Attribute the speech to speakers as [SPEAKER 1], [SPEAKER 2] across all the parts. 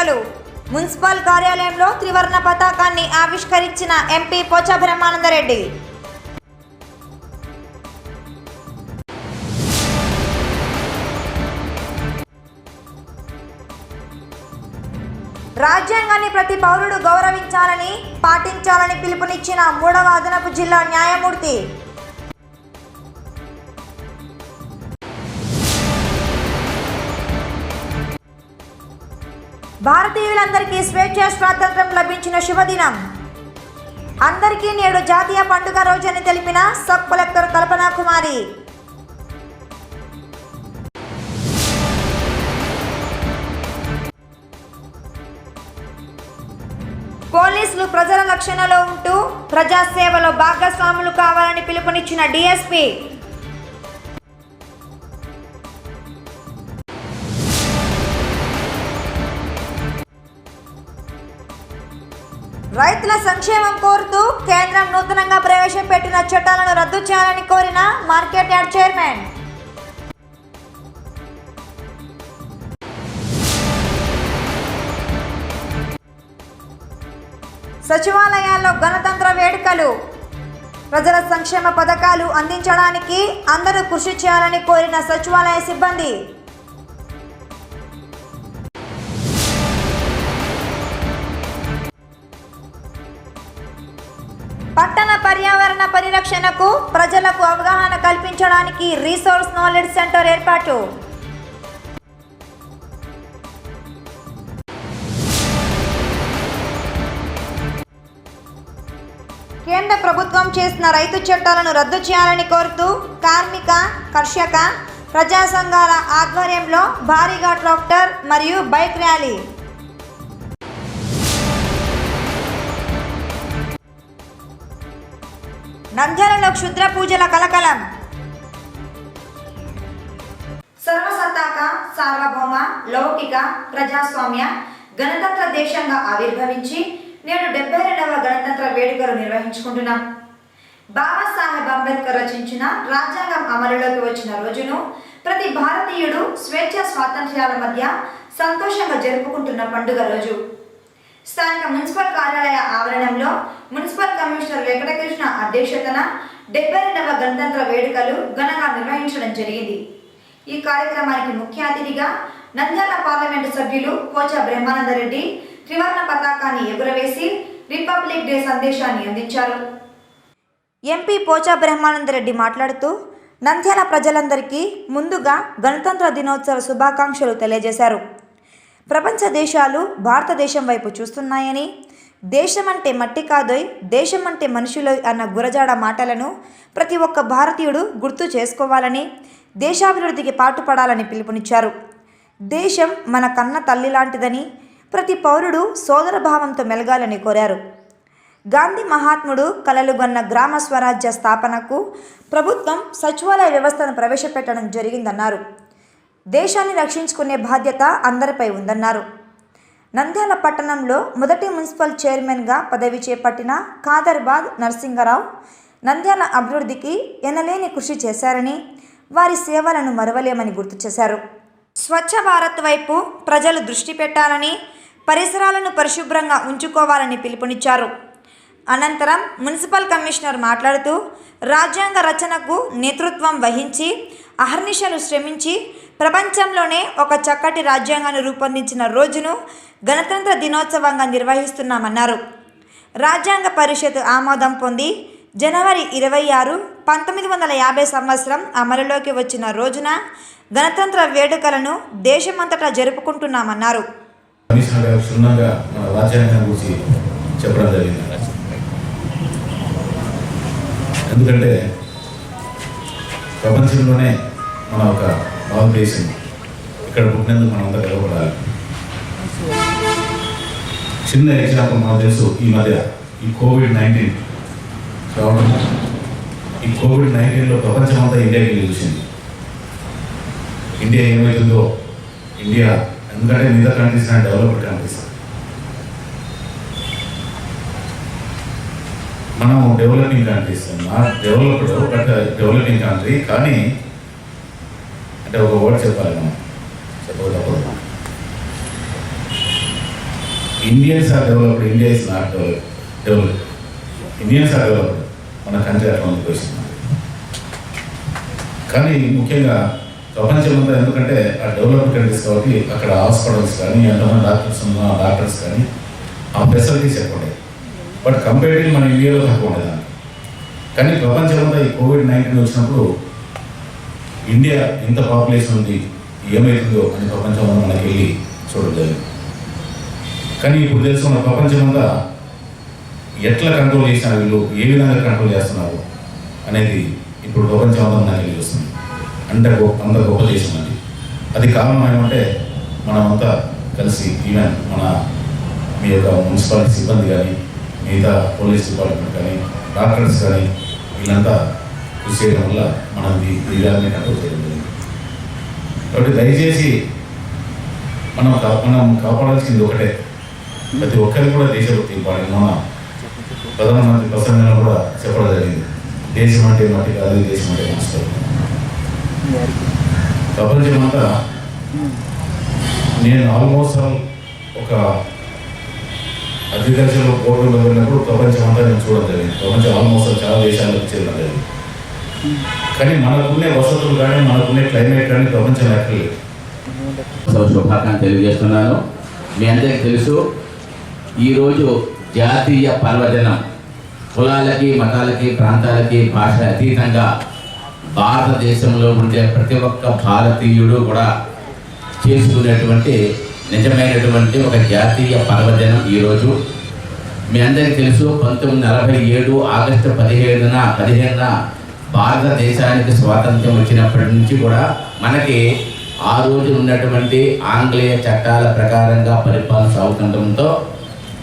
[SPEAKER 1] వేడుకలు మున్సిపల్ కార్యాలయంలో త్రివర్ణ పతాకాన్ని ఆవిష్కరించిన ఎంపీ పోచా బ్రహ్మానందరెడ్డి. రాజ్యాంగాన్ని ప్రతి పౌరుడు గౌరవించాలని, పాటించాలని పిలుపునిచ్చిన 3వ అదనపు జిల్లా న్యాయమూర్తి. భారతీయులందరికీ స్వేచ్ఛ స్వాతంత్రం లభించిన శుభదినం. అందరికీ నేడు జాతీయ పండుగ రోజని తెలిపిన సబ్ కలెక్టర్ కల్పనా కుమారి. పోలీసులు ప్రజల రక్షణలో ఉంటూ ప్రజాసేవలో భాగస్వాములు కావాలని పిలుపునిచ్చిన డీఎస్పీ. రైతుల సంక్షేమం కోరుతూ కేంద్రం నూతనంగా ప్రవేశపెట్టిన చట్టాలను రద్దు చేయాలని కోరిన మార్కెట్ యార్డ్ చైర్మన్. సచివాలయాల్లో గణతంత్ర వేడుకలు. ప్రజల సంక్షేమ పథకాలు అందించడానికి అందరూ కృషి చేయాలని కోరిన సచివాలయ సిబ్బంది. పట్టణ పర్యావరణ పరిరక్షణకు ప్రజలకు అవగాహన కల్పించడానికి రీసోర్స్ నాలెడ్జ్ సెంటర్ ఏర్పాటు. కేంద్ర ప్రభుత్వం చేసిన రైతు చట్టాలను రద్దు చేయాలని కోరుతూ కార్మిక, కర్షక ప్రజా సంఘాల ఆధ్వర్యంలో భారీగా ట్రాక్టర్ మరియు బైక్ ర్యాలీ. నంద్యాలలో క్షుద్ర పూజల కలకలం. సర్వసత్తాక, సార్వభౌమ, లౌకిక, ప్రజాస్వామ్య గణతంత్ర దేశంగా ఆవిర్భవించి నేడు 72వ గణతంత్ర వేడుకలు నిర్వహించుకుంటున్నాం. బాబాసాహెబ్ అంబేద్కర్ రచించిన రాజ్యాంగం అమలులోకి వచ్చిన రోజును ప్రతి భారతీయుడు స్వేచ్ఛ స్వాతంత్ర్యాల మధ్య సంతోషంగా జరుపుకుంటున్న పండుగ రోజు. స్థానిక మున్సిపల్ కార్యాలయ ఆవరణంలో మున్సిపల్ కమిషనర్ వెంకటకృష్ణ అధ్యక్షతన 72వ గణతంత్ర వేడుకలు ఘనంగా నిర్వహించడం జరిగింది. ఈ కార్యక్రమానికి ముఖ్య అతిథిగా నంద్యాల పార్లమెంటు సభ్యులు పోచా బ్రహ్మానందరెడ్డి త్రివర్ణ పతాకాన్ని ఎగురవేసి రిపబ్లిక్ డే సందేశాన్ని అందించారు. ఎంపీ పోచా బ్రహ్మానందరెడ్డి మాట్లాడుతూ నంద్యాల ప్రజలందరికీ ముందుగా గణతంత్ర దినోత్సవ శుభాకాంక్షలు తెలియజేశారు. ప్రపంచ దేశాలు భారతదేశం వైపు చూస్తున్నాయని, దేశం అంటే మట్టి కాదోయ్, దేశం అంటే మనుషులోయ్ అన్న గురజాడ మాటలను ప్రతి ఒక్క భారతీయుడు గుర్తు చేసుకోవాలని, దేశాభివృద్ధికి పాటుపడాలని పిలుపునిచ్చారు. దేశం మన కన్న తల్లి లాంటిదని, ప్రతి పౌరుడు సోదరభావంతో మెలగాలని కోరారు. గాంధీ మహాత్ముడు కలలుగన్న గ్రామ స్వరాజ్య స్థాపనకు ప్రభుత్వం సచివాలయ వ్యవస్థను ప్రవేశపెట్టడం జరిగిందన్నారు. దేశాన్ని రక్షించుకునే బాధ్యత అందరిపై ఉందన్నారు. నంద్యాల పట్టణంలో మొదటి మున్సిపల్ చైర్మన్గా పదవి చేపట్టిన ఖాదర్బాద్ నరసింగరావు నంద్యాల అభివృద్ధికి ఎనలేని కృషి చేశారని, వారి సేవలను మరవలేమని గుర్తు చేశారు. స్వచ్ఛ భారత్ వైపు ప్రజలు దృష్టి పెట్టాలని, పరిసరాలను పరిశుభ్రంగా ఉంచుకోవాలని పిలుపునిచ్చారు. అనంతరం మున్సిపల్ కమిషనర్ మాట్లాడుతూ రాజ్యాంగ రచనకు నేతృత్వం వహించి అహర్నిశలు శ్రమించి ప్రపంచంలోనే ఒక చక్కటి రాజ్యాంగాన్ని రూపొందించిన రోజును గణతంత్ర దినోత్సవంగా నిర్వహిస్తున్నామన్నారు. రాజ్యాంగ పరిషత్ ఆమోదం పొంది జనవరి 26, 1950 సంవత్సరం అమలులోకి వచ్చిన రోజున గణతంత్ర వేడుకలను దేశమంతటా జరుపుకుంటున్నామన్నారు.
[SPEAKER 2] ఎందుకంటే ప్రపంచంలోనే మన ఒక భారతదేశం ఇక్కడ పుట్టినందుకు మనం అంతా గర్వపడాలి. చిన్న ఎగ్జాంపుల్ మనకు తెలుసు, ఈ మధ్య ఈ కోవిడ్-19 రావడం, ఈ కోవిడ్-19లో ప్రపంచం అంతా ఇండియాకి చూసింది. ఇండియా ఏమవుతుందో, ఇండియా ఎందుకంటే మిగతా కంట్రీస్ డెవలప్డ్ కంట్రీస్, మనం developing countries, not developed but developing country. కానీ అంటే ఒక వర్డ్ చెప్పాలి, మనం చెప్పకపోతే Indians are developed, India is not developed. Indians are developed, మన కంట్రీ అట్లా ఉంది క్వశ్చన్. కానీ ముఖ్యంగా ప్రపంచమంతా ఎందుకంటే ఆ డెవలప్డ్ కంట్రీస్ కాబట్టి అక్కడ హాస్పిటల్స్ కానీ ఎంతమంది డాక్టర్స్ ఉన్న డాక్టర్స్ కానీ ఆ ఫెసిలిటీస్ ఎక్కువ ఉంటాయి. బట్ కంపేరిటివ్ మన ఇండియాలో తక్కువ ఉండేది. కానీ ప్రపంచమంతా ఈ కోవిడ్-19 వచ్చినప్పుడు ఇండియా ఎంత పాపులేషన్ ఉంది, ఏమవుతుందో అని ప్రపంచంలో మనకి వెళ్ళి చూడలేదు. కానీ ఇప్పుడు తెలుసుకున్న ప్రపంచమంతా ఎట్లా కంట్రోల్ చేసినారు, వీళ్ళు ఏ విధంగా కంట్రోల్ చేస్తున్నారు అనేది ఇప్పుడు ప్రపంచమంతా మనకి వెళ్ళి చూస్తుంది. అంటే అంత గొప్ప దేశం అది. అది కారణం ఏమంటే మనమంతా కలిసి ఈవెన్ మన మీ యొక్క మున్సిపాలిటీ సిబ్బంది కానీ, మిగతా పోలీస్ డిపార్ట్మెంట్ కానీ, డాక్టర్స్ కానీ వీళ్ళంతా కృషి చేయడం వల్ల మనం ఈ వ్యాధిని కంట్రోల్ చేయడం జరిగింది. కాబట్టి దయచేసి మనం కాపాడాల్సింది ఒకటే, ప్రతి ఒక్కరికి కూడా దేశభక్తి ఇంపార్టెంట్. మన ప్రధానమంత్రి ప్రసంగంలో కూడా చెప్పడం జరిగింది, దేశం అంటే మట్టి కాదు, దేశం అంటే మనసు. ప్రపంచమంతా నేను ఆల్మోస్ట్ ఒక అగ్రికల్చర్ బోర్డులో వెళ్ళినప్పుడు ప్రపంచమంతా నేను చూడడం జరిగింది. ప్రపంచం ఆల్మోస్ట్ చాలా దేశాలకు చేరడం జరిగింది. కానీ మనకున్నే వసతులు కానీ, మనకున్నే క్లైమేట్ కానీ ప్రపంచం ఎక్కలేదు.
[SPEAKER 3] శుభాకాంక్షలు తెలియజేస్తున్నాను. మీ అందరికీ తెలుసు, ఈరోజు జాతీయ పర్వదినం. కులాలకి, మతాలకి, ప్రాంతాలకి, భాష అతీతంగా భారతదేశంలో ఉండే ప్రతి ఒక్క భారతీయుడు కూడా చేసుకునేటువంటి నిజమైనటువంటి ఒక జాతీయ పర్వదినం ఈరోజు. మీ అందరికీ తెలుసు, 1947 ఆగస్టు 15న భారతదేశానికి స్వాతంత్ర్యం వచ్చినప్పటి నుంచి కూడా మనకి ఆ రోజు ఉన్నటువంటి ఆంగ్లేయ చట్టాల ప్రకారంగా పరిపాలన సాగుతుండటంతో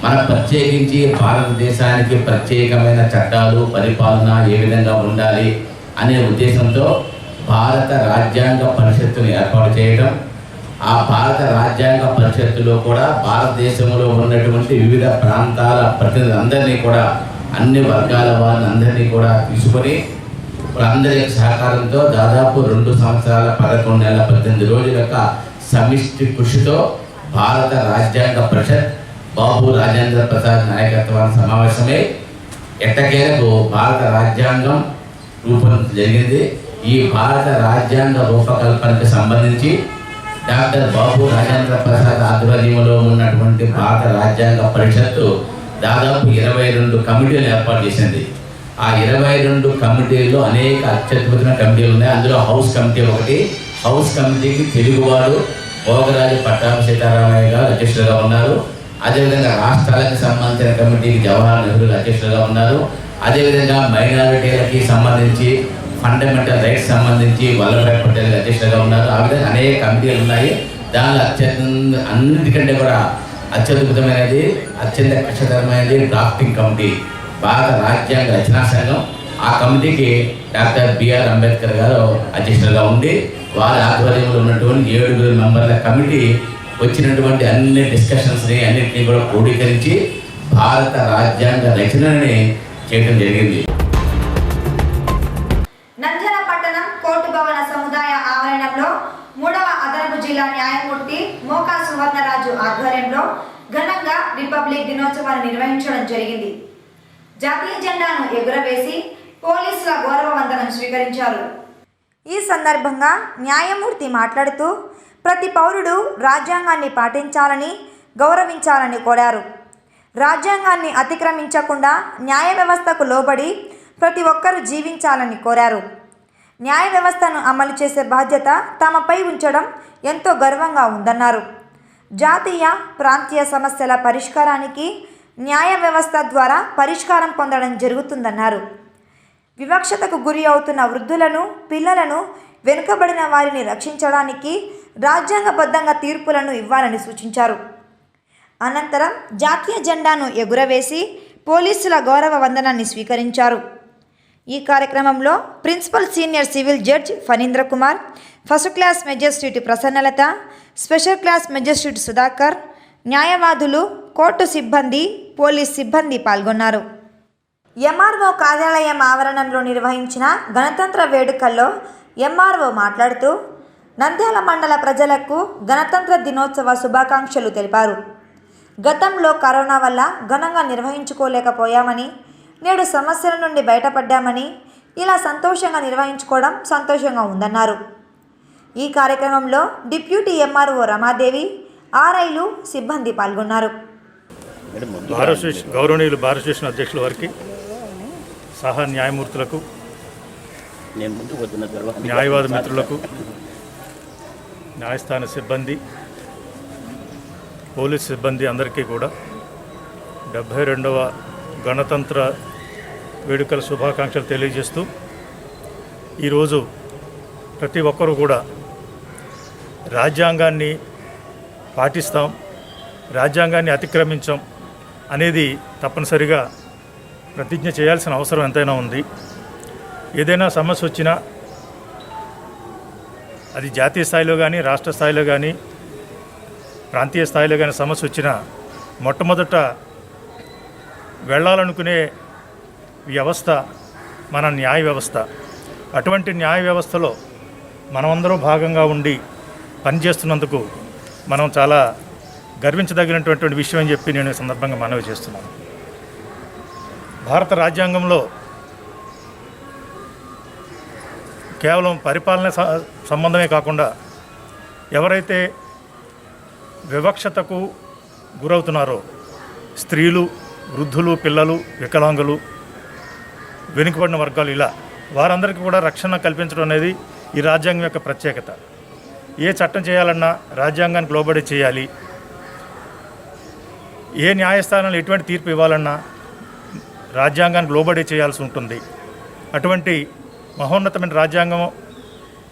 [SPEAKER 3] మన ప్రత్యేకించి భారతదేశానికి ప్రత్యేకమైన చట్టాలు, పరిపాలన ఏ విధంగా ఉండాలి అనే ఉద్దేశంతో భారత రాజ్యాంగ పరిషత్తును ఏర్పాటు చేయడం. ఆ భారత రాజ్యాంగ పరిషత్తులో కూడా భారతదేశంలో ఉన్నటువంటి వివిధ ప్రాంతాల ప్రతినిధులందరినీ కూడా, అన్ని వర్గాల వారిని అందరినీ కూడా తీసుకొని అందరి సహకారంతో దాదాపు 2 సంవత్సరాల 11 నెలల 18 రోజుల యొక్క సమిష్టి కృషితో భారత రాజ్యాంగ పరిషత్ బాబు రాజేంద్ర ప్రసాద్ నాయకత్వాన్ని సమావేశమై ఎట్టకేలకు భారత రాజ్యాంగం రూపొందించడం జరిగింది. ఈ భారత రాజ్యాంగ రూపకల్పనకు సంబంధించి డాక్టర్ బాబు రాజేంద్ర ప్రసాద్ ఆధ్వర్యంలో ఉన్నటువంటి భారత రాజ్యాంగ పరిషత్తు దాదాపు 22 కమిటీలు ఏర్పాటు చేసింది. ఆ 22 కమిటీల్లో అనేక అత్యద్భుతమైన కమిటీలు ఉన్నాయి. అందులో హౌస్ కమిటీ ఒకటి. హౌస్ కమిటీకి తెలుగువాడు భోగరాజు పట్టాభి సీతారామయ్య గారు అధ్యక్షులుగా ఉన్నారు. అదేవిధంగా రాష్ట్రాలకు సంబంధించిన కమిటీకి జవహర్లాల్ నెహ్రూ అధ్యక్షులుగా ఉన్నారు. అదేవిధంగా మైనారిటీలకి సంబంధించి, ఫండమెంటల్ రైట్స్ సంబంధించి వల్లభాయ్ పటేల్ అధ్యక్షులుగా ఉన్నారు. ఆ విధంగా అనేక కమిటీలు ఉన్నాయి. దానిలో అన్నిటికంటే కూడా అత్యద్భుతమైనది, అత్యంత కష్టతరమైనది డ్రాఫ్టింగ్ కమిటీ, భారత రాజ్యాంగ రచనా సంఘం. ఆ కమిటీకి డాక్టర్ బిఆర్ అంబేద్కర్ గారు అధ్యక్షులుగా ఉండి వారి ఆధ్వర్యంలో ఉన్నటువంటి 7 మెంబర్ల కమిటీ వచ్చినటువంటి అన్ని డిస్కషన్స్ని అన్నింటినీ కూడా క్రోడీకరించి భారత రాజ్యాంగ రచనని చేయడం జరిగింది.
[SPEAKER 1] నంద్యాల పట్టణం కోర్టు భవన సముదాయ ఆవరణంలో 3వ అదనపు జిల్లా న్యాయమూర్తి మోకా సువర్ణరాజు ఆధ్వర్యంలో ఘనంగా రిపబ్లిక్ దినోత్సవాన్ని నిర్వహించడం జరిగింది. జాతీయ జెండాను ఎగురవేసి పోలీసుల గౌరవ వందనం స్వీకరించారు. ఈ సందర్భంగా న్యాయమూర్తి మాట్లాడుతూ ప్రతి పౌరుడు రాజ్యాంగాన్ని పాటించాలని, గౌరవించాలని కోరారు. రాజ్యాంగాన్ని అతిక్రమించకుండా న్యాయ వ్యవస్థకు లోబడి ప్రతి ఒక్కరూ జీవించాలని కోరారు. న్యాయ వ్యవస్థను అమలు చేసే బాధ్యత తమపై ఉంచడం ఎంతో గర్వంగా ఉందన్నారు. జాతీయ, ప్రాంతీయ సమస్యల పరిష్కారానికి న్యాయ వ్యవస్థ ద్వారా పరిష్కారం పొందడం జరుగుతుందన్నారు. వివక్షతకు గురి అవుతున్న వృద్ధులను, పిల్లలను, వెనుకబడిన వారిని రక్షించడానికి రాజ్యాంగబద్ధంగా తీర్పులను ఇవ్వాలని సూచించారు. అనంతరం జాతీయ జెండాను ఎగురవేసి పోలీసుల గౌరవ వందనాన్ని స్వీకరించారు. ఈ కార్యక్రమంలో principal senior civil judge Phanindra Kumar, first class magistrate Prasannalatha, special class magistrate Sudhakar, న్యాయవాదులు, కోర్టు సిబ్బంది, పోలీస్ సిబ్బంది పాల్గొన్నారు. ఎంఆర్ఓ కార్యాలయం ఆవరణంలో నిర్వహించిన గణతంత్ర వేడుకల్లో ఎంఆర్ఓ మాట్లాడుతూ నంద్యాల మండల ప్రజలకు గణతంత్ర దినోత్సవ శుభాకాంక్షలు తెలిపారు. గతంలో కరోనా వల్ల ఘనంగా నిర్వహించుకోలేకపోయామని, నేడు సమస్యల నుండి బయటపడ్డామని, ఇలా సంతోషంగా నిర్వహించుకోవడం సంతోషంగా ఉందన్నారు. ఈ కార్యక్రమంలో డిప్యూటీ ఎంఆర్ఓ రమాదేవి, ఆర్ఐలు, సిబ్బంది పాల్గొన్నారు.
[SPEAKER 4] గౌరవనీయులు భారత స్టేషన్ అధ్యక్షుల వారికి, సహా న్యాయమూర్తులకు, న్యాయవాద మిత్రులకు, న్యాయస్థాన సిబ్బంది, పోలీస్ సిబ్బంది అందరికీ కూడా 72వ గణతంత్ర వేడుకల శుభాకాంక్షలు తెలియజేస్తూ, ఈరోజు ప్రతి ఒక్కరూ కూడా రాజ్యాంగాన్ని పాటిస్తాం, రాజ్యాంగాన్ని అతిక్రమించాం అనేది తప్పనిసరిగా ప్రతిజ్ఞ చేయాల్సిన అవసరం ఎంతైనా ఉంది. ఏదైనా సమస్య వచ్చినా అది జాతీయ స్థాయిలో కానీ, రాష్ట్ర స్థాయిలో కానీ, ప్రాంతీయ స్థాయిలో కానీ సమస్య వచ్చినా మొట్టమొదట వెళ్ళాలనుకునే వ్యవస్థ మన న్యాయ వ్యవస్థ. అటువంటి న్యాయ వ్యవస్థలో మనమందరం భాగంగా ఉండి పనిచేస్తున్నందుకు మనం చాలా గర్వించదగినటువంటి విషయం అని చెప్పి నేను ఈ సందర్భంగా మనవి చేస్తున్నాను. భారత రాజ్యాంగంలో కేవలం పరిపాలన సంబంధమే కాకుండా ఎవరైతే వివక్షతకు గురవుతున్నారో, స్త్రీలు, వృద్ధులు, పిల్లలు, వికలాంగులు, వెనుకబడిన వర్గాలు, ఇలా వారందరికీ కూడా రక్షణ కల్పించడం అనేది ఈ రాజ్యాంగం యొక్క ప్రత్యేకత. ఏ చట్టం చేయాలన్నా రాజ్యాంగానికి లోబడి చేయాలి. ఏ న్యాయస్థానంలో ఎటువంటి తీర్పు ఇవ్వాలన్నా రాజ్యాంగానికి లోబడి చేయాల్సి ఉంటుంది. అటువంటి మహోన్నతమైన రాజ్యాంగం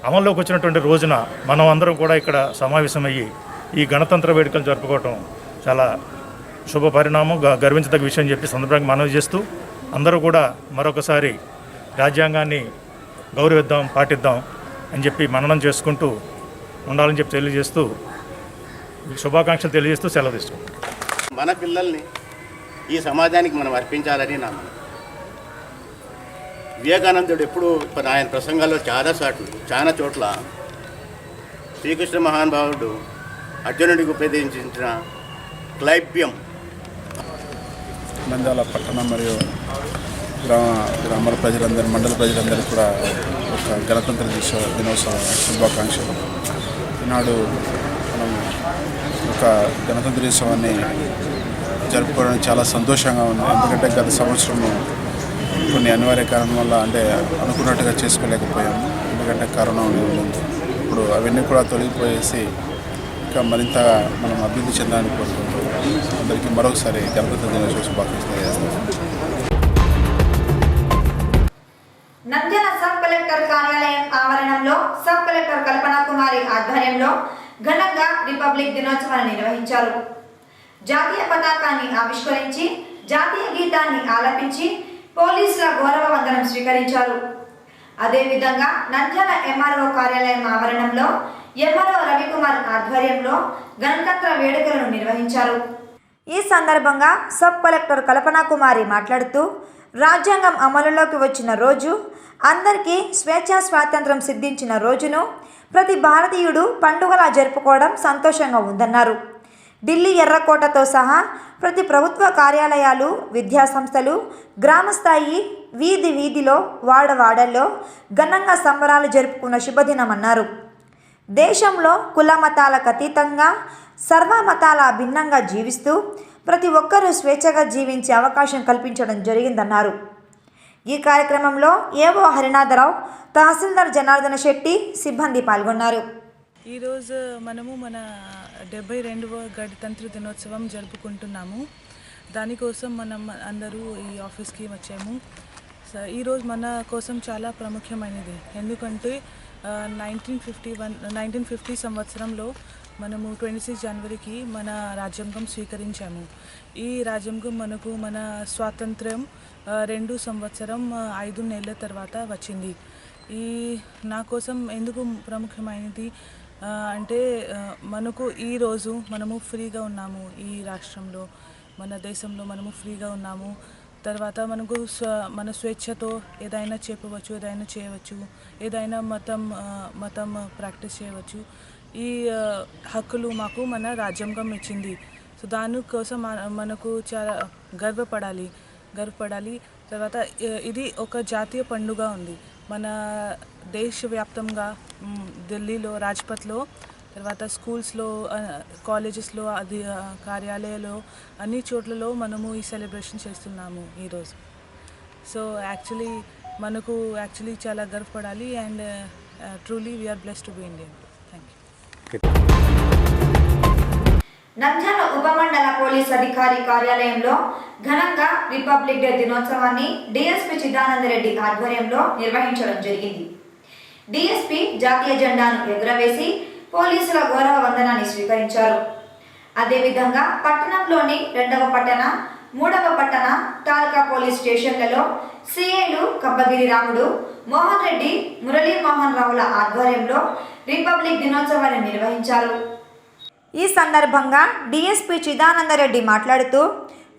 [SPEAKER 4] అమల్లోకి వచ్చినటువంటి రోజున మనం అందరం కూడా ఇక్కడ సమావేశమయ్యి ఈ గణతంత్ర వేడుకలు జరుపుకోవటం చాలా శుభ పరిణామం, గర్వించదగ్గ విషయం చెప్పి సందర్భంగా మనవి చేస్తూ, అందరూ కూడా మరొకసారి రాజ్యాంగాన్ని గౌరవిద్దాం, పాటిద్దాం అని చెప్పి మననం చేసుకుంటూ ఉండాలని చెప్పి తెలియజేస్తూ, శుభాకాంక్షలు తెలియజేస్తూ సెలవు తీసుకుంటాం.
[SPEAKER 5] మన పిల్లల్ని ఈ సమాజానికి మనం అర్పించాలని నా మనం. వివేకానందుడు ఎప్పుడు ఆయన ప్రసంగాల్లో చాలా చోట్ల శ్రీకృష్ణ మహానుభావుడు అర్జునుడికి ఉపదేశించిన క్లైబ్యం,
[SPEAKER 6] నంద్యాల పట్టణం మరియు గ్రామాల ప్రజలందరూ, మండల ప్రజలందరూ కూడా ఒక గణతంత్ర దినోత్సవ శుభాకాంక్షలు. ఈనాడు మనం ఒక గణతంత్ర దినోత్సవాన్ని జరుపుకోవడానికి చాలా సంతోషంగా ఉంది. ఎందుకంటే గత సంవత్సరము కొన్ని అనివార్య కారణం వల్ల అనుకున్నట్టుగా చేసుకోలేకపోయాము. ఎందుకంటే కరోనా ఉంది. ఇప్పుడు అవన్నీ కూడా తొలగిపోయేసి ఇంకా మరింత మనం అభివృద్ధి చెందాలని కోరుకుంటూ అందరికీ మరొకసారి గణతంత్ర దినోత్సవ శుభాకాంక్షలు తెలియజేస్తాం.
[SPEAKER 1] నంద్యాల సబ్ కలెక్టర్ కార్యాలయం ఆవరణంలో సబ్ కలెక్టర్ కల్పనా కుమారి ఆధ్వర్యంలో ఘనంగా రిపబ్లిక్ దినోత్సవాన్ని నిర్వహించారు. జాతీయ పతాకాన్ని ఆవిష్కరించి, జాతీయ గీతాన్ని ఆలపించి పోలీసుల గౌరవ వందనం స్వీకరించారు. అదేవిధంగా నంద్యాల ఎంఆర్ఓ కార్యాలయం ఆవరణంలో ఎంఆర్ఓ రవికుమార్ ఆధ్వర్యంలో గణతంత్ర వేడుకలను నిర్వహించారు. ఈ సందర్భంగా సబ్ కలెక్టర్ కల్పనా కుమారి మాట్లాడుతూ, రాజ్యాంగం అమలులోకి వచ్చిన రోజు, అందరికీ స్వేచ్ఛా స్వాతంత్రం సిద్ధించిన రోజును ప్రతి భారతీయుడు పండుగలా జరుపుకోవడం సంతోషంగా ఉందన్నారు. ఢిల్లీ ఎర్రకోటతో సహా ప్రతి ప్రభుత్వ కార్యాలయాలు, విద్యాసంస్థలు, గ్రామస్థాయి, వీధిలో, వాడవాడల్లో ఘనంగా సంబరాలు జరుపుకున్న శుభదినమన్నారు. దేశంలో కుల మతాలకు అతీతంగా సర్వమతాల భిన్నంగా జీవిస్తూ ప్రతి ఒక్కరూ స్వేచ్ఛగా జీవించే అవకాశం కల్పించడం జరిగిందన్నారు. ఈ కార్యక్రమంలో ఏవో హరినాథరావు, తహసీల్దార్ జనార్దన శెట్టి, సిబ్బంది పాల్గొన్నారు.
[SPEAKER 7] ఈరోజు మనము మన 72వ గణతంత్ర దినోత్సవం జరుపుకుంటున్నాము. దానికోసం మనం అందరూ ఈ ఆఫీస్కి వచ్చాము. ఈరోజు మన కోసం చాలా ప్రాముఖ్యమైనది. ఎందుకంటే 1950 సంవత్సరంలో మనము 26 జనవరికి మన రాజ్యాంగం స్వీకరించాము. ఈ రాజ్యాంగం మనకు మన స్వాతంత్ర్యం 2 సంవత్సరం 5 నెలల తర్వాత వచ్చింది. ఈ నా కోసం ఎందుకు ప్రాముఖ్యమైనది అంటే మనకు ఈరోజు మనము ఫ్రీగా ఉన్నాము. ఈ రాష్ట్రంలో, మన దేశంలో మనము ఫ్రీగా ఉన్నాము. తర్వాత మనకు మన స్వేచ్ఛతో ఏదైనా చెప్పవచ్చు, ఏదైనా చేయవచ్చు, ఏదైనా మతం ప్రాక్టీస్ చేయవచ్చు. ఈ హక్కులు మాకు మన రాజ్యాంగం ఇచ్చింది. సో దానికోసం మనకు చాలా గర్వపడాలి. తర్వాత ఇది ఒక జాతీయ పండుగ ఉంది మన దేశవ్యాప్తంగా. ఢిల్లీలో రాజ్పథ్లో, తర్వాత స్కూల్స్లో, కాలేజెస్లో, అది కార్యాలయాల్లో, అన్ని చోట్లలో మనము ఈ సెలబ్రేషన్ చేస్తున్నాము ఈరోజు. సో మనకు చాలా గర్వపడాలి. And truly we are blessed to be Indian. Thank you.
[SPEAKER 1] Nandyal ఉపమండల పోలీస్ అధికారి కార్యాలయంలో ఘనంగా రిపబ్లిక్ డే దినోత్సవాన్ని డిఎస్పీ చిదానందరెడ్డి ఆధ్వర్యంలో నిర్వహించడం జరిగింది. డిఎస్పీ జాతీయ జెండాను ఎగురవేసి పోలీసుల గౌరవ వందనాన్ని స్వీకరించారు. అదేవిధంగా పట్టణంలోని 2వ పట్టణ, 3వ పట్టణ, తాలూకా పోలీస్ స్టేషన్లలో సిఐలు కబ్బగిరి రాముడు, మోహన్ రెడ్డి, మురళీ మోహన్ రావుల ఆధ్వర్యంలో రిపబ్లిక్ దినోత్సవాన్ని నిర్వహించారు. ఈ సందర్భంగా డిఎస్పీ చిదానందరెడ్డి మాట్లాడుతూ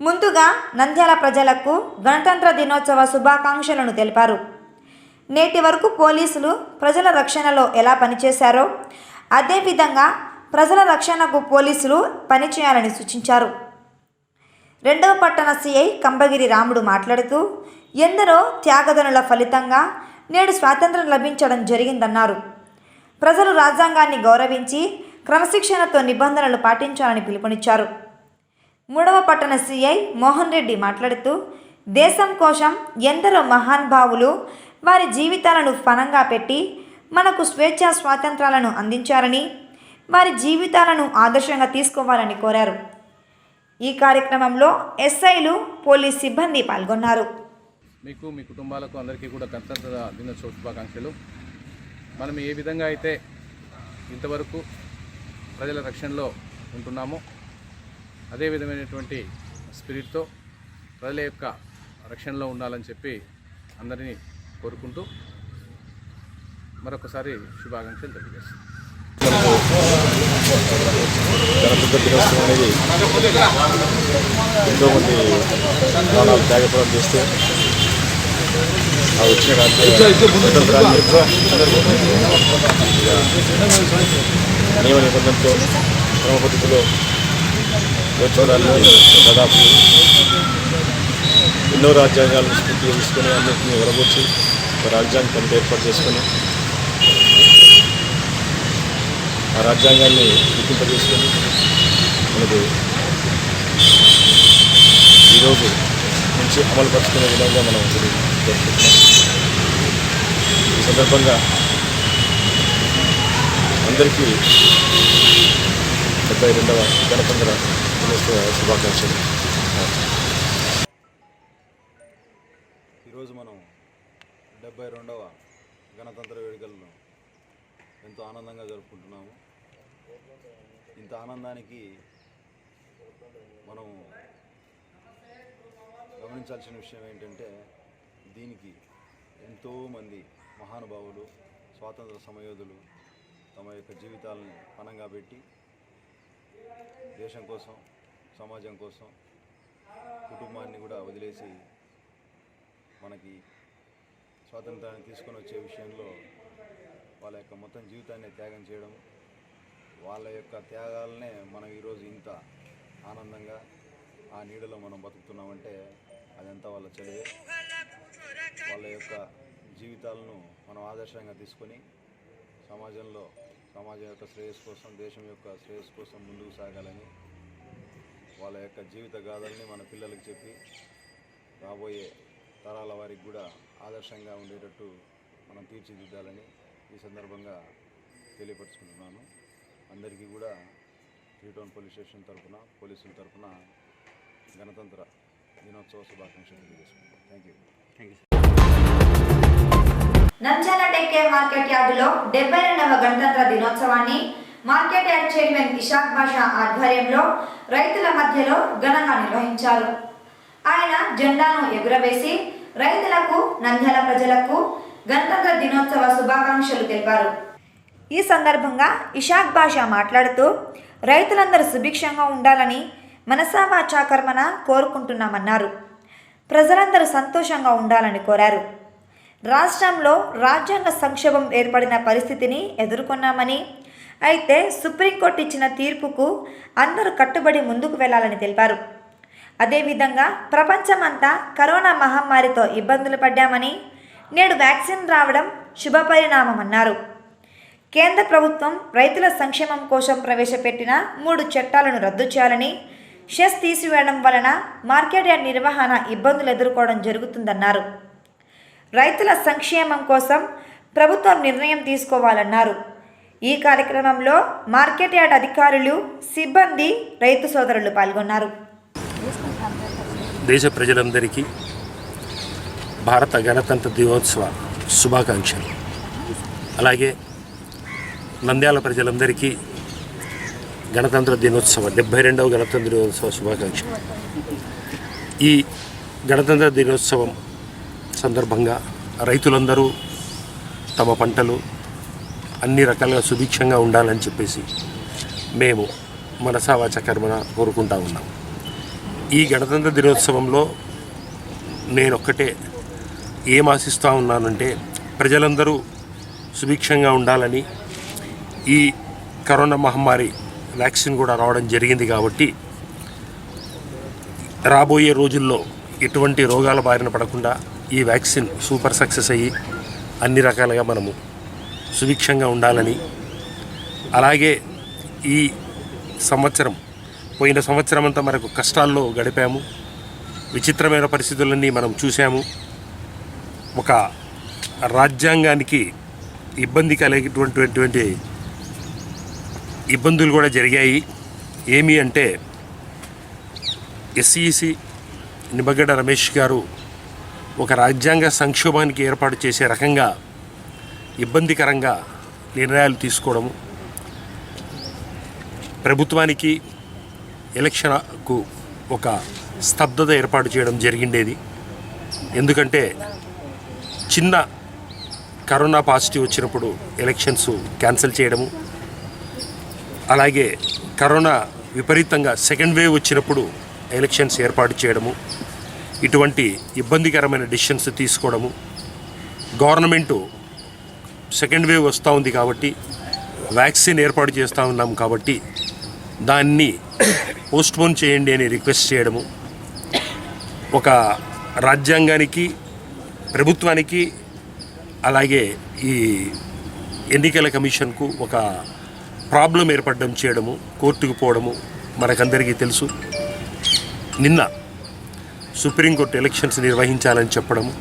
[SPEAKER 1] ముందుగా నంద్యాల ప్రజలకు గణతంత్ర దినోత్సవ శుభాకాంక్షలను తెలిపారు. నేటి వరకు పోలీసులు ప్రజల రక్షణలో ఎలా పనిచేశారో అదేవిధంగా ప్రజల రక్షణకు పోలీసులు పనిచేయాలని సూచించారు. 2వ పట్టణ సిఐ కంబగిరి రాముడు మాట్లాడుతూ ఎందరో త్యాగదనుల ఫలితంగా నేడు స్వాతంత్రం లభించడం జరిగిందన్నారు. ప్రజలు రాజ్యాంగాన్ని గౌరవించి క్రమశిక్షణతో నిబంధనలు పాటించాలని పిలుపునిచ్చారు. 3వ పట్టణ సిఐ మోహన్ రెడ్డి మాట్లాడుతూ దేశం కోసం ఎందరో మహానుభావులు వారి జీవితాలను పణంగా పెట్టి మనకు స్వేచ్ఛా స్వాతంత్రాలను అందించారని, వారి జీవితాలను ఆదర్శంగా తీసుకోవాలని కోరారు. ఈ కార్యక్రమంలో ఎస్ఐలు, పోలీస్ సిబ్బంది పాల్గొన్నారు.
[SPEAKER 8] మీకు, మీ కుటుంబాలకు అందరికీ కూడా గణతంత్ర దినోత్సవ శుభాకాంక్షలు. మనం ఏ విధంగా అయితే ఇంతవరకు ప్రజల రక్షణలో ఉంటున్నామో అదే విధమైనటువంటి స్పిరిట్తో ప్రజల యొక్క రక్షణలో ఉండాలని చెప్పి అందరినీ కోరుకుంటూ మరొకసారి శుభాకాంక్షలు తెలియజేస్తాను.
[SPEAKER 9] గణతంత్ర దినోత్సవం అనేది ఎంతోమంది ప్రాణాలు త్యాగపడం చేస్తే ఆ వచ్చిన నియమ నిబంధనతో క్రమ పద్ధతిలో వచ్చేదాన్ని దాదాపు ఎన్నో రాజ్యాంగాలను స్ఫూర్తిగా తీసుకొని అన్నింటినీ వెలగొచ్చి రాజ్యాంగ కమిటీ ఏర్పాటు చేసుకొని ఆ రాజ్యాంగాన్ని గుర్తింపజేసుకొని మనకు ఈరోజు నుంచి అమలు పరుచుకునే విధంగా మనం జరుపుకుంటున్నాం. ఈ సందర్భంగా అందరికీ 72వ గణతంత్ర దినోత్సవ శుభాకాంక్షలు.
[SPEAKER 10] ఈరోజు మనం 72వ గణతంత్ర వేడుకలను ఎంతో ఆనందంగా జరుపుకుంటున్నాము. ఇంత ఆనందానికి మనం గమనించాల్సిన విషయం ఏంటంటే దీనికి ఎంతోమంది మహానుభావులు, స్వాతంత్ర సమయోధులు తమ యొక్క జీవితాలను పణంగా పెట్టి దేశం కోసం, సమాజం కోసం, కుటుంబాన్ని కూడా వదిలేసి మనకి స్వాతంత్రాన్ని తీసుకొని వచ్చే విషయంలో వాళ్ళ యొక్క మొత్తం జీవితాన్ని త్యాగం చేయడం, వాళ్ళ యొక్క త్యాగాలనే మనం ఈరోజు ఇంత ఆనందంగా ఆ నీడలో మనం బతుకుతున్నామంటే అదంతా వాళ్ళ చదివే. వాళ్ళ యొక్క జీవితాలను మనం ఆదర్శంగా తీసుకొని సమాజం యొక్క శ్రేయస్సు కోసం, దేశం యొక్క శ్రేయస్సు కోసం ముందుకు సాగాలని, వాళ్ళ యొక్క జీవిత గాథల్ని మన పిల్లలకు చెప్పి రాబోయే తరాల వారికి కూడా ఆదర్శంగా ఉండేటట్టు మనం తీర్చిదిద్దాలని ఈ సందర్భంగా తెలియపరుచుకుంటున్నాను. అందరికీ కూడా 3 టౌన్ పోలీస్ స్టేషన్ తరఫున, పోలీసుల తరఫున గణతంత్ర దినోత్సవ శుభాకాంక్షలు తెలియజేసుకుంటాం. Thank you.
[SPEAKER 1] Nandyal Tekke market యార్డులో 72వ గణతంత్ర దినోత్సవాన్ని market yard chairman Ishaq Basha ఆధ్వర్యంలో రైతుల మధ్యలో ఘనంగా నిర్వహించారు. ఆయన జెండాను ఎగురవేసి రైతులకు, నంద్యాల ప్రజలకు గణతంత్ర దినోత్సవ శుభాకాంక్షలు తెలిపారు. ఈ సందర్భంగా ఇషాక్ బాషా మాట్లాడుతూ రైతులందరూ సుభిక్షంగా ఉండాలని మనసా వాచా కర్మన కోరుకుంటున్నామన్నారు. ప్రజలందరూ సంతోషంగా ఉండాలని కోరారు. రాష్ట్రంలో రాజ్యాంగ సంక్షోభం ఏర్పడిన పరిస్థితిని ఎదుర్కొన్నామని, అయితే సుప్రీంకోర్టు ఇచ్చిన తీర్పుకు అందరూ కట్టుబడి ముందుకు వెళ్లాలని తెలిపారు. అదేవిధంగా ప్రపంచమంతా కరోనా మహమ్మారితో ఇబ్బందులు పడ్డామని, నేడు వ్యాక్సిన్ రావడం శుభపరిణామమన్నారు. కేంద్ర ప్రభుత్వం రైతుల సంక్షేమం కోసం ప్రవేశపెట్టిన 3 చట్టాలను రద్దు చేయాలని, సెస్ తీసివేయడం వలన మార్కెట్ యార్డ్ నిర్వహణ ఇబ్బందులు ఎదుర్కోవడం జరుగుతుందన్నారు. రైతుల సంక్షేమం కోసం ప్రభుత్వం నిర్ణయం తీసుకోవాలన్నారు. ఈ కార్యక్రమంలో మార్కెట్ యార్డ్ అధికారులు, సిబ్బంది, రైతు సోదరులు పాల్గొన్నారు.
[SPEAKER 11] దేశ ప్రజలందరికీ భారత గణతంత్ర దినోత్సవ శుభాకాంక్షలు. అలాగే నంద్యాల ప్రజలందరికీ గణతంత్ర దినోత్సవ 72వ గణతంత్ర దినోత్సవ శుభాకాంక్షలు. ఈ గణతంత్ర దినోత్సవం సందర్భంగా రైతులందరూ తమ పంటలు అన్ని రకాలుగా సుభిక్షంగా ఉండాలని చెప్పేసి మేము మనసా వాచ కర్మన కోరుకుంటా ఉన్నాం. ఈ గణతంత్ర దినోత్సవంలో నేనొక్కటే ఏం ఆశిస్తూ ఉన్నానంటే, ప్రజలందరూ సుభిక్షంగా ఉండాలని. ఈ కరోనా మహమ్మారి వ్యాక్సిన్ కూడా రావడం జరిగింది కాబట్టి రాబోయే రోజుల్లో ఎటువంటి రోగాల బారిన పడకుండా ఈ వ్యాక్సిన్ సూపర్ సక్సెస్ అయ్యి అన్ని రకాలుగా మనము సుభిక్షంగా ఉండాలని, అలాగే ఈ సంవత్సరం పోయిన సంవత్సరం అంతా మనకు కష్టాల్లో గడిపాము. విచిత్రమైన పరిస్థితులన్నీ మనం చూసాము. ఒక రాజ్యాంగానికి ఇబ్బంది కలిగేటువంటి ఇబ్బందులు కూడా జరిగాయి. ఏమి అంటే ఎస్ఈసి నిమ్మగడ్డ రమేష్ గారు ఒక రాజ్యాంగ సంక్షోభానికి ఏర్పాటు చేసే రకంగా ఇబ్బందికరంగా నిర్ణయాలు తీసుకోవడము, ప్రభుత్వానికి ఎలక్షన్కు ఒక స్తబ్దత ఏర్పాటు చేయడం జరిగిండేది. ఎందుకంటే చిన్న కరోనా పాజిటివ్ వచ్చినప్పుడు ఎలక్షన్స్ క్యాన్సిల్ చేయడము, అలాగే కరోనా విపరీతంగా సెకండ్ వేవ్ వచ్చినప్పుడు ఎలక్షన్స్ ఏర్పాటు చేయడము, ఇటువంటి ఇబ్బందికరమైన డిసిషన్స్ తీసుకోవడము. గవర్నమెంటు సెకండ్ వేవ్ వస్తూ ఉంది కాబట్టి వ్యాక్సిన్ ఏర్పాటు చేస్తూ ఉన్నాం కాబట్టి దాన్ని పోస్ట్పోన్ చేయండి అని రిక్వెస్ట్ చేయడము, ఒక రాజ్యాంగానికి, ప్రభుత్వానికి, అలాగే ఈ ఎన్నికల కమిషన్కు ఒక ప్రాబ్లం ఏర్పడడం చేయడము, కోర్టుకు పోవడము మనకందరికీ తెలుసు. నిన్న సుప్రీంకోర్టు ఎలక్షన్స్ నిర్వహించాలని చెప్పడము,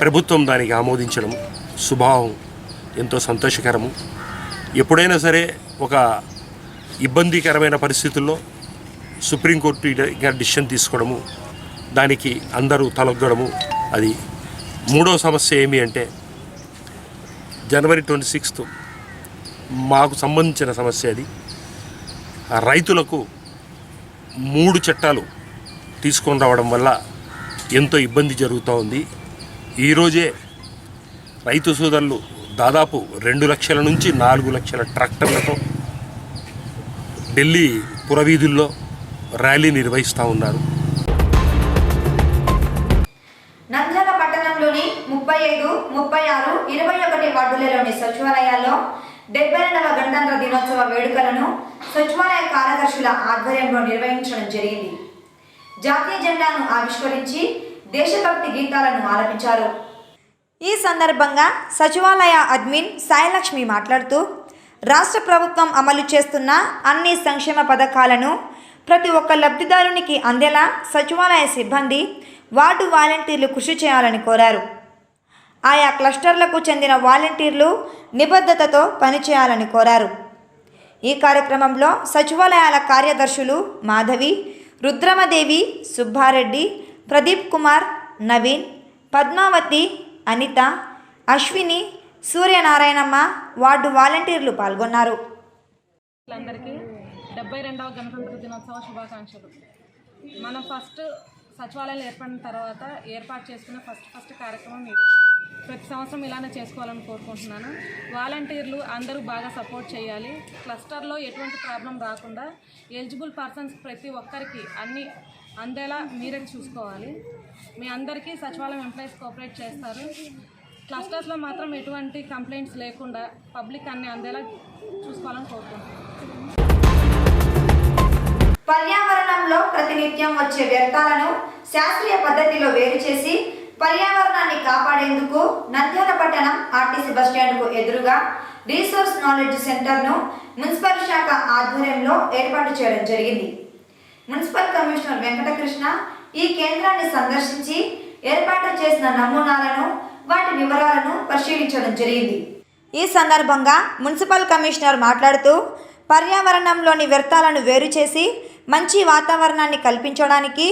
[SPEAKER 11] ప్రభుత్వం దానికి ఆమోదించడం శుభావం, ఎంతో సంతోషకరము. ఎప్పుడైనా సరే ఒక ఇబ్బందికరమైన పరిస్థితుల్లో సుప్రీంకోర్టు డిసిషన్ తీసుకోవడము, దానికి అందరూ తలొగ్గడము అది. మూడో సమస్య ఏమి అంటే జనవరి 26 మాకు సంబంధించిన సమస్య అది. రైతులకు 3 చట్టాలు తీసుకొని రావడం వల్ల ఎంతో ఇబ్బంది జరుగుతూ ఉంది. ఈరోజే రైతు సోదరులు దాదాపు 2 లక్షల నుంచి 4 లక్షల ట్రాక్టర్లతో ఢిల్లీ పురవీధుల్లో ర్యాలీ నిర్వహిస్తూ ఉన్నారు.
[SPEAKER 1] నంద్యాల పట్టణంలోని 35, 36, 21 వార్డులలోని సచివాలయాల్లో 72వ గణతంత్ర దినోత్సవ వేడుకలను సచివాలయ కార్యదర్శుల ఆధ్వర్యంలో నిర్వహించడం జరిగింది. జాతీయ జెండాను ఆవిష్కరించి దేశభక్తి గీతాలను ఆలపించారు. ఈ సందర్భంగా సచివాలయ అడ్మిన్ సాయిలక్ష్మి మాట్లాడుతూ, రాష్ట్ర ప్రభుత్వం అమలు చేస్తున్న అన్ని సంక్షేమ పథకాలను ప్రతి ఒక్క లబ్ధిదారునికి అందేలా సచివాలయ సిబ్బంది, వార్డు వాలంటీర్లు కృషి చేయాలని కోరారు. ఆయా క్లస్టర్లకు చెందిన వాలంటీర్లు నిబద్ధతతో పనిచేయాలని కోరారు. ఈ కార్యక్రమంలో సచివాలయాల కార్యదర్శులు మాధవి, రుద్రమదేవి, సుబ్బారెడ్డి, ప్రదీప్ కుమార్, నవీన్, పద్మావతి, అనిత, అశ్విని, సూర్యనారాయణమ్మ, వార్డు వాలంటీర్లు పాల్గొన్నారు.
[SPEAKER 12] అందరికీ 72వ గణతంత్ర దినోత్సవ శుభాకాంక్షలు. మనం ఫస్ట్ సచివాలయాలు ఏర్పడిన తర్వాత ఏర్పాటు చేసుకున్న ఫస్ట్ కార్యక్రమం ఇది. ప్రతి సంవత్సరం ఇలానే చేసుకోవాలని కోరుకుంటున్నాను. వాలంటీర్లు అందరూ బాగా సపోర్ట్ చేయాలి. క్లస్టర్లో ఎటువంటి ప్రాబ్లం రాకుండా ఎలిజిబుల్ పర్సన్స్ ప్రతి ఒక్కరికి అన్నీ అందేలా మీరే చూసుకోవాలి. మీ అందరికీ సచివాలయం ఎంప్లాయీస్ కోఆపరేట్ చేస్తారు. క్లస్టర్స్లో మాత్రం ఎటువంటి కంప్లైంట్స్ లేకుండా పబ్లిక్ అన్ని అందేలా చూసుకోవాలని కోరుకుంటున్నాం.
[SPEAKER 1] పర్యావరణంలో ప్రతినిత్యం వచ్చే వ్యర్థాలను శాస్త్రీయ పద్ధతిలో వేరు చేసి పర్యావరణాన్ని కాపాడేందుకు నంద్యాల పట్టణం ఆర్టీసీ బస్టాండ్కు ఎదురుగా రీసోర్స్ నాలెడ్జ్ సెంటర్ను మున్సిపల్ శాఖ ఆధ్వర్యంలో ఏర్పాటు చేయడం జరిగింది. మున్సిపల్ కమిషనర్ వెంకటకృష్ణ ఈ కేంద్రాన్ని సందర్శించి ఏర్పాటు చేసిన నమూనాలను వాటి వివరాలను పరిశీలించడం జరిగింది. ఈ సందర్భంగా మున్సిపల్ కమిషనర్ మాట్లాడుతూ పర్యావరణంలోని వ్యర్థాలను వేరు చేసి మంచి వాతావరణాన్ని కల్పించడానికి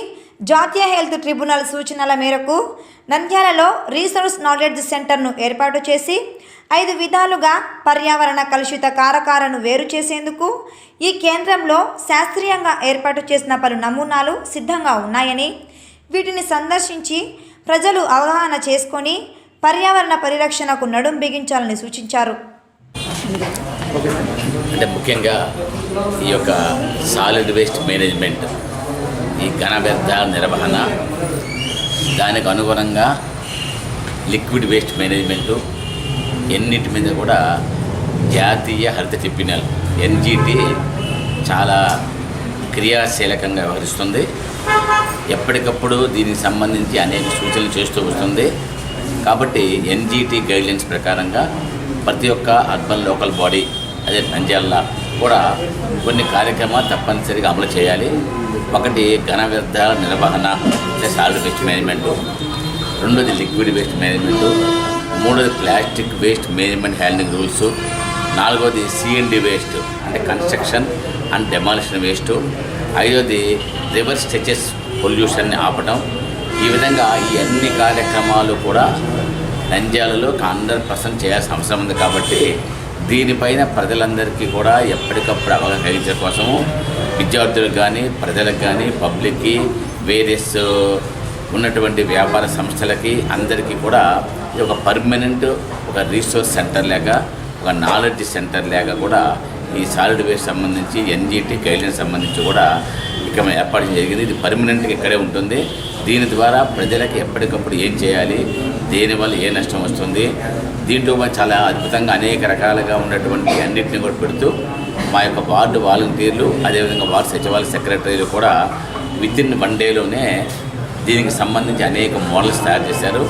[SPEAKER 1] జాతీయ హెల్త్ ట్రిబ్యునల్ సూచనల మేరకు నంద్యాలలో రీసోర్స్ నాలెడ్జ్ సెంటర్ను ఏర్పాటు చేసి 5 విధాలుగా పర్యావరణ కలుషిత కారకాలను వేరు చేసేందుకు ఈ కేంద్రంలో శాస్త్రీయంగా ఏర్పాటు చేసిన పలు నమూనాలు సిద్ధంగా ఉన్నాయని, వీటిని సందర్శించి ప్రజలు అవగాహన చేసుకొని పర్యావరణ పరిరక్షణకు నడుం బిగించాలని సూచించారు.
[SPEAKER 3] అంటే ముఖ్యంగా ఈ యొక్క సాలిడ్ వేస్ట్ మేనేజ్మెంట్, ఈ ఘన వ్యర్థాల నిర్వహణ, దానికి అనుగుణంగా లిక్విడ్ వేస్ట్ మేనేజ్మెంటు, ఎన్నిటి మీద కూడా జాతీయ హరిత ట్రిబ్యునల్ ఎన్జిటి చాలా క్రియాశీలకంగా వ్యవహరిస్తుంది. ఎప్పటికప్పుడు దీనికి సంబంధించి అనేక సూచనలు చేస్తూ వస్తుంది. కాబట్టి ఎన్జిటి గైడ్లైన్స్ ప్రకారంగా ప్రతి ఒక్క అర్బన్ లోకల్ బాడీ, అదే నంద్యాల కూడా కొన్ని కార్యక్రమాలు తప్పనిసరిగా అమలు చేయాలి. ఒకటి ఘన వ్యర్థాల నిర్వహణ, అంటే సాలిడ్ వేస్ట్ మేనేజ్మెంటు, రెండోది లిక్విడ్ వేస్ట్ మేనేజ్మెంటు, మూడోది plastic waste management handling rules, నాలుగోది సిఎండి వేస్ట్ అంటే కన్స్ట్రక్షన్ అండ్ డెమాలిషన్ వేస్ట్, ఐదోది రివర్స్ స్ట్రెచెస్ పొల్యూషన్ని ఆపటం. ఈ విధంగా ఈ అన్ని కార్యక్రమాలు కూడా నంద్యాలలో 100% చేయాల్సిన అవసరం ఉంది. కాబట్టి దీనిపైన ప్రజలందరికీ కూడా ఎప్పటికప్పుడు అవగాహన కలిగించడం కోసము విద్యార్థులకు కానీ, ప్రజలకు కానీ, పబ్లిక్కి, వేరియస్ ఉన్నటువంటి వ్యాపార సంస్థలకి అందరికీ కూడా ఒక పర్మనెంట్ ఒక రీసోర్స్ సెంటర్ లేక, ఒక నాలెడ్జ్ సెంటర్ లేక కూడా ఈ సాలిడ్ వేస్ట్ సంబంధించి ఎన్జిటి గైడ్లైన్స్ సంబంధించి కూడా ఇక్కడ ఏర్పాటు జరిగింది. ఇది పర్మనెంట్గా ఇక్కడే ఉంటుంది. దీని ద్వారా ప్రజలకు ఎప్పటికప్పుడు ఏం చేయాలి, దేనివల్ల ఏ నష్టం వస్తుంది, దీంట్లో చాలా అద్భుతంగా అనేక రకాలుగా ఉన్నటువంటి అన్నింటినీ కూడా పెడుతూ మా యొక్క వార్డు వాలంటీర్లు, అదేవిధంగా వార్డు సచివాలయ సెక్రటరీలు కూడా వితిన్ 1 డేలోనే దీనికి సంబంధించి అనేక మోడల్స్ తయారు చేశారు.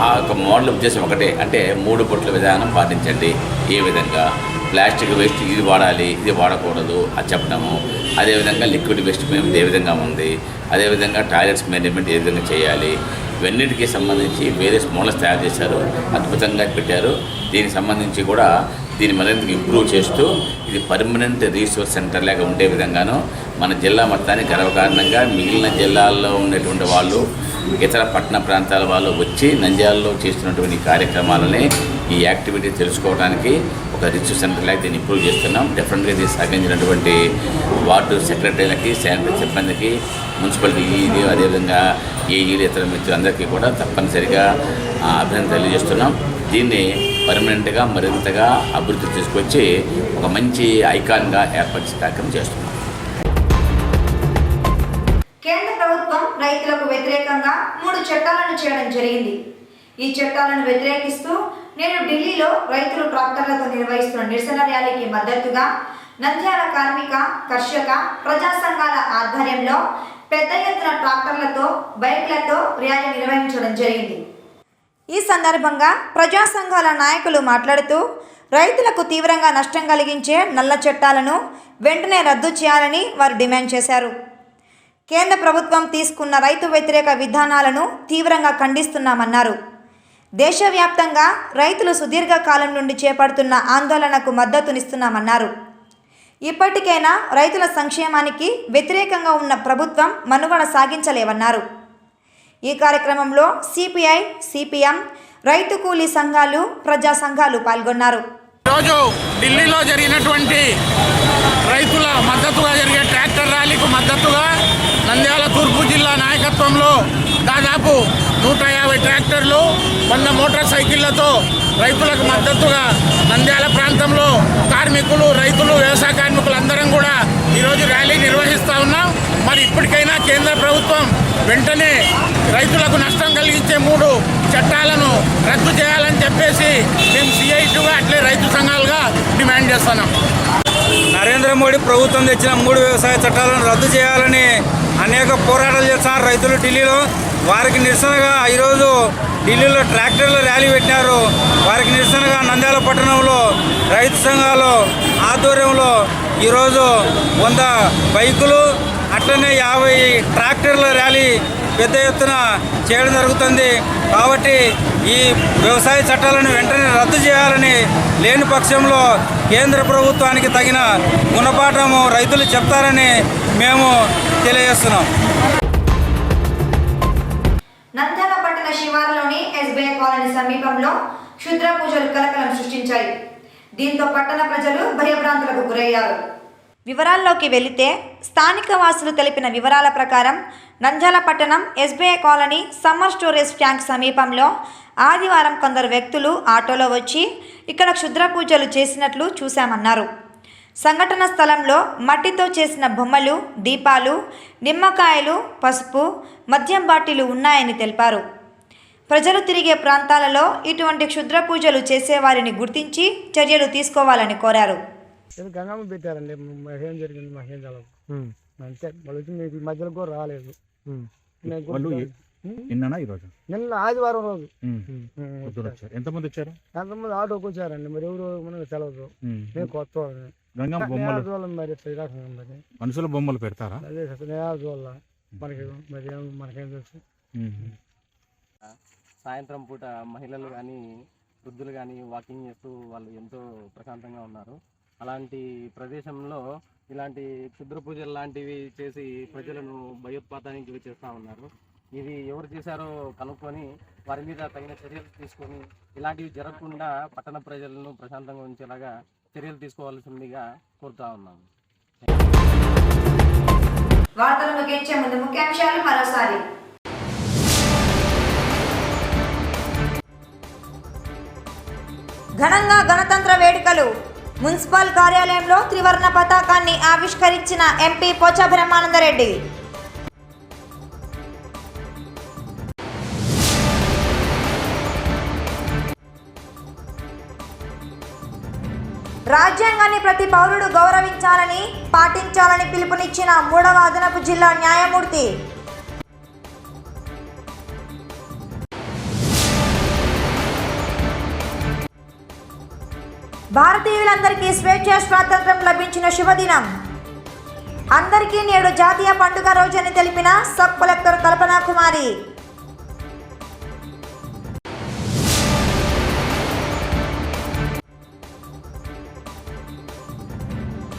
[SPEAKER 3] ఆ యొక్క మోడల్ ఉద్దేశం ఒకటే, అంటే 3 పొట్ల విధానం పాటించండి. ఏ విధంగా ప్లాస్టిక్ వేస్ట్ ఇది వాడాలి, ఇది వాడకూడదు అది చెప్పడము, అదేవిధంగా లిక్విడ్ వేస్ట్ మేనేజ్మెంట్ ఏ విధంగా ఉంది, అదేవిధంగా టాయిలెట్స్ మేనేజ్మెంట్ ఏ విధంగా చేయాలి, ఇవన్నిటికీ సంబంధించి వేరియస్ మోడల్స్ తయారు చేశారు, అద్భుతంగా పెట్టారు. దీనికి సంబంధించి కూడా దీన్ని మరింత ఇంప్రూవ్ చేస్తూ ఇది పర్మనెంట్ రీసోర్స్ సెంటర్ లాగా ఉండే విధంగాను మన జిల్లా మొత్తానికి గర్వకారణంగా మిగిలిన జిల్లాల్లో ఉన్నటువంటి వాళ్ళు, ఇతర పట్టణ ప్రాంతాల వాళ్ళు వచ్చి నంద్యాలలో చేస్తున్నటువంటి కార్యక్రమాలని, ఈ యాక్టివిటీ తెలుసుకోవడానికి ఒక రీసోర్స్ సెంటర్ లాగా దీన్ని ఇంప్రూవ్ చేస్తున్నాం. డెఫినెట్గా దీన్ని సహకరించినటువంటి వార్డు సెక్రటరీలకి, శానిటరీ సిబ్బందికి, మున్సిపాలిటీ ఈఈలు, అదేవిధంగా ఏఈలు, ఇతర మిత్రులందరికీ కూడా తప్పనిసరిగా అభినందన తెలియజేస్తున్నాం. దీన్ని పర్మనెంట్గా మరింతగా అభివృద్ధి తీసుకొచ్చి ఒక మంచి ఐకాన్గా ఏర్పరిచే కార్యక్రమం చేస్తున్నాం.
[SPEAKER 1] కేంద్ర ప్రభుత్వం రైతులకు వ్యతిరేకంగా 3 చట్టాలను చేయడం జరిగింది. ఈ చట్టాలను వ్యతిరేకిస్తూ నేడు ఢిల్లీలో రైతులు ట్రాక్టర్లతో నిర్వహిస్తున్న నిరసన ర్యాలీకి మద్దతుగా నంద్యాల కార్మిక, కర్షక, ప్రజా సంఘాల ఆధ్వర్యంలో పెద్ద ఎత్తున ట్రాక్టర్లతో, బైక్లతో ర్యాలీ నిర్వహించడం జరిగింది. ఈ సందర్భంగా ప్రజా సంఘాల నాయకులు మాట్లాడుతూ రైతులకు తీవ్రంగా నష్టం కలిగించే నల్ల చట్టాలను వెంటనే రద్దు చేయాలని వారు డిమాండ్ చేశారు. కేంద్ర ప్రభుత్వం తీసుకున్న రైతు వ్యతిరేక విధానాలను తీవ్రంగా ఖండిస్తున్నామన్నారు. దేశవ్యాప్తంగా రైతులు సుదీర్ఘకాలం నుండి చేపడుతున్న ఆందోళనకు మద్దతునిస్తున్నామన్నారు. ఇప్పటికైనా రైతుల సంక్షేమానికి వ్యతిరేకంగా ఉన్న ప్రభుత్వం మనుగడ సాగించలేవన్నారు. ఈ కార్యక్రమంలో సిపిఐ, సిపిఎం, రైతు కూలీ సంఘాలు, ప్రజా సంఘాలు పాల్గొన్నారు.
[SPEAKER 13] ఈరోజు ఢిల్లీలో జరిగినటువంటి రైతుల మద్దతుగా జరిగే ట్రాక్టర్ ర్యాలీకి మద్దతుగా నంద్యాల తూర్పు జిల్లా నాయకత్వంలో దాదాపు 150 ట్రాక్టర్లు, 100 మోటార్ సైకిళ్లతో రైతులకు మద్దతుగా నంద్యాల ప్రాంతంలో కార్మికులు, రైతులు, వ్యవసాయ కార్మికులు అందరం కూడా ఈరోజు ర్యాలీ నిర్వహిస్తూ ఉన్నాం. మరి ఇప్పటికైనా కేంద్ర ప్రభుత్వం వెంటనే రైతులకు నష్టం కలిగించే 3 చట్టాలను రద్దు చేయాలని చెప్పేసి మేము సిఐటిగా అట్లే రైతు సంఘాలుగా డిమాండ్ చేస్తున్నాం.
[SPEAKER 14] నరేంద్ర మోడీ ప్రభుత్వం తెచ్చిన 3 వ్యవసాయ చట్టాలను రద్దు చేయాలని అనేక పోరాటాలు చేస్తున్నారు రైతులు ఢిల్లీలో. వారికి నిరసనగా ఈరోజు ఢిల్లీలో ట్రాక్టర్ల ర్యాలీ పెట్టినారు. వారికి నిరసనగా నంద్యాల పట్టణంలో రైతు సంఘాలు ఆధ్వర్యంలో ఈరోజు 100 బైకులు అట్లనే 50 ట్రాక్టర్ల ర్యాలీ పెద్ద ఎత్తున చేయడం జరుగుతుంది. కాబట్టి ఈ వ్యవసాయ చట్టాలను వెంటనే రద్దు చేయాలని, లేని పక్షంలో కేంద్ర ప్రభుత్వానికి తగిన గుణపాఠము రైతులు చెప్తారని మేము తెలియజేస్తున్నాం.
[SPEAKER 1] నంద్యాల పట్టణ శివారులోని ఎస్బీఐ కాలనీ సమీపంలో క్షుద్ర పూజలు కలకలం సృష్టించాయి. దీంతో పట్టణ ప్రజలు భయభ్రాంతులకు గురయ్యారు. వివరాల్లోకి వెళితే స్థానిక వాసులు తెలిపిన వివరాల ప్రకారం నంద్యాల పట్టణం SBI colony summer storage tank సమీపంలో ఆదివారం కొందరు వ్యక్తులు ఆటోలో వచ్చి ఇక్కడ క్షుద్ర పూజలు చేసినట్లు చూశామన్నారు. సంఘటన స్థలంలో మట్టితో చేసిన బొమ్మలు, దీపాలు, నిమ్మకాయలు, పసుపు, మద్యం బాటిలు ఉన్నాయని తెలిపారు. ప్రజలు తిరిగే ప్రాంతాలలో ఇటువంటి క్షుద్ర పూజలు చేసేవారిని గుర్తించి చర్యలు తీసుకోవాలని కోరారు.
[SPEAKER 15] గంగమ్మ పెట్టారండి, ఏం జరిగింది మాకేం తెలదు. అంతే వాళ్ళు వచ్చి మీకు మధ్యలో కూడా రాలేదు. నిన్న ఆదివారం రోజు
[SPEAKER 4] ఎంతమంది వచ్చారు?
[SPEAKER 15] ఎంతమంది ఆటోకి వచ్చారండి, మరి ఎవరు మనకు తెలవదు. నేను కొత్త మరి
[SPEAKER 4] మనుషుల బొమ్మలు పెడతారా?
[SPEAKER 15] అదే చూడాల మనకేం తెలుసు.
[SPEAKER 16] సాయంత్రం పూట మహిళలు కానీ వృద్ధులు కానీ వాకింగ్ చేస్తూ వాళ్ళు ఎంతో ప్రశాంతంగా ఉన్నారు. అలాంటి ప్రదేశంలో ఇలాంటి క్షుద్ర పూజలు లాంటివి చేసి ప్రజలను భయోత్పాతానికి గురి చేస్తూ ఉన్నారు. ఇది ఎవరు చేశారో కనుక్కొని వారి మీద తగిన చర్యలు తీసుకొని ఇలాంటివి జరగకుండా పట్టణ ప్రజలను ప్రశాంతంగా ఉంచేలాగా చర్యలు తీసుకోవాల్సిందిగా కోరుతా ఉన్నాము.
[SPEAKER 1] వార్తలు ముగించే ముందు ముఖ్యాంశాలు మరోసారి. ఘనంగా గణతంత్ర వేడుకలు. మున్సిపల్ కార్యాలయంలో త్రివర్ణ పతాకాన్ని ఆవిష్కరించిన ఎంపీ పోచా బ్రహ్మానందరెడ్డి. రాజ్యాంగాన్ని ప్రతి పౌరుడు గౌరవించాలని, పాటించాలని పిలుపునిచ్చిన 3వ అదనపు జిల్లా న్యాయమూర్తి. భారతీయులందరికీ స్వేచ్ఛ స్వాతంత్రం లభించిన శుభదినం. అందరికీ నేడు జాతీయ పండుగ రోజని తెలిపిన సబ్ కలెక్టర్ కల్పనా కుమారి.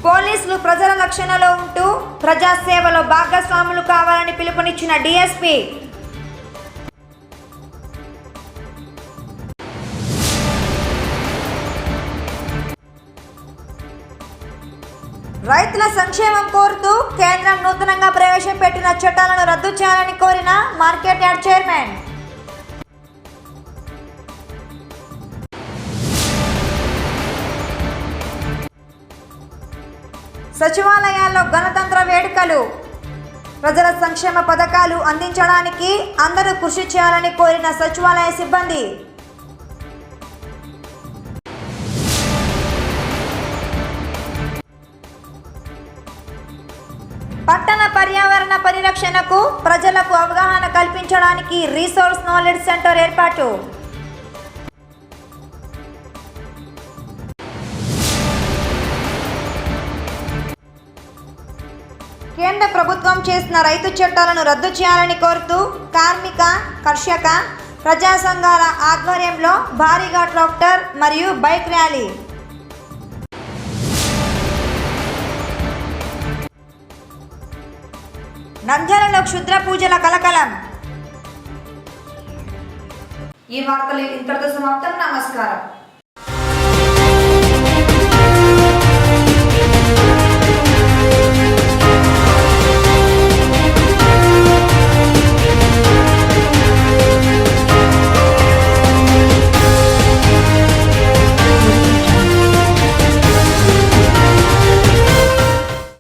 [SPEAKER 1] పోలీసులు ప్రజల రక్షణలో ఉంటూ ప్రజాసేవలో భాగస్వాములు కావాలని పిలుపునిచ్చిన డీఎస్పీ. రైతుల సంక్షేమం కోరుతూ కేంద్రం నూతనంగా ప్రవేశపెట్టిన చట్టాలను రద్దు చేయాలని కోరిన మార్కెట్ యార్డ్ చైర్మన్. సచివాలయాల్లో గణతంత్ర వేడుకలు. ప్రజల సంక్షేమ పథకాలు అందించడానికి అందరూ కృషి చేయాలని కోరిన సచివాలయ సిబ్బంది. పట్టణ పర్యావరణ పరిరక్షణకు ప్రజలకు అవగాహన కల్పించడానికి రీసోర్స్ నాలెడ్జ్ సెంటర్ ఏర్పాటు. కేంద్ర ప్రభుత్వం చేసిన రైతు చట్టాలను రద్దు చేయాలని కోరుతూ కార్మిక, కర్షక, ప్రజా సంఘాల ఆధ్వర్యంలో భారీగా ట్రాక్టర్ మరియు బైక్ ర్యాలీ. నంద్యాలలో క్షుద్ర పూజల కలకలం. ఈ వార్తలు ఇంతటితో సమాప్తం. నమస్కారం.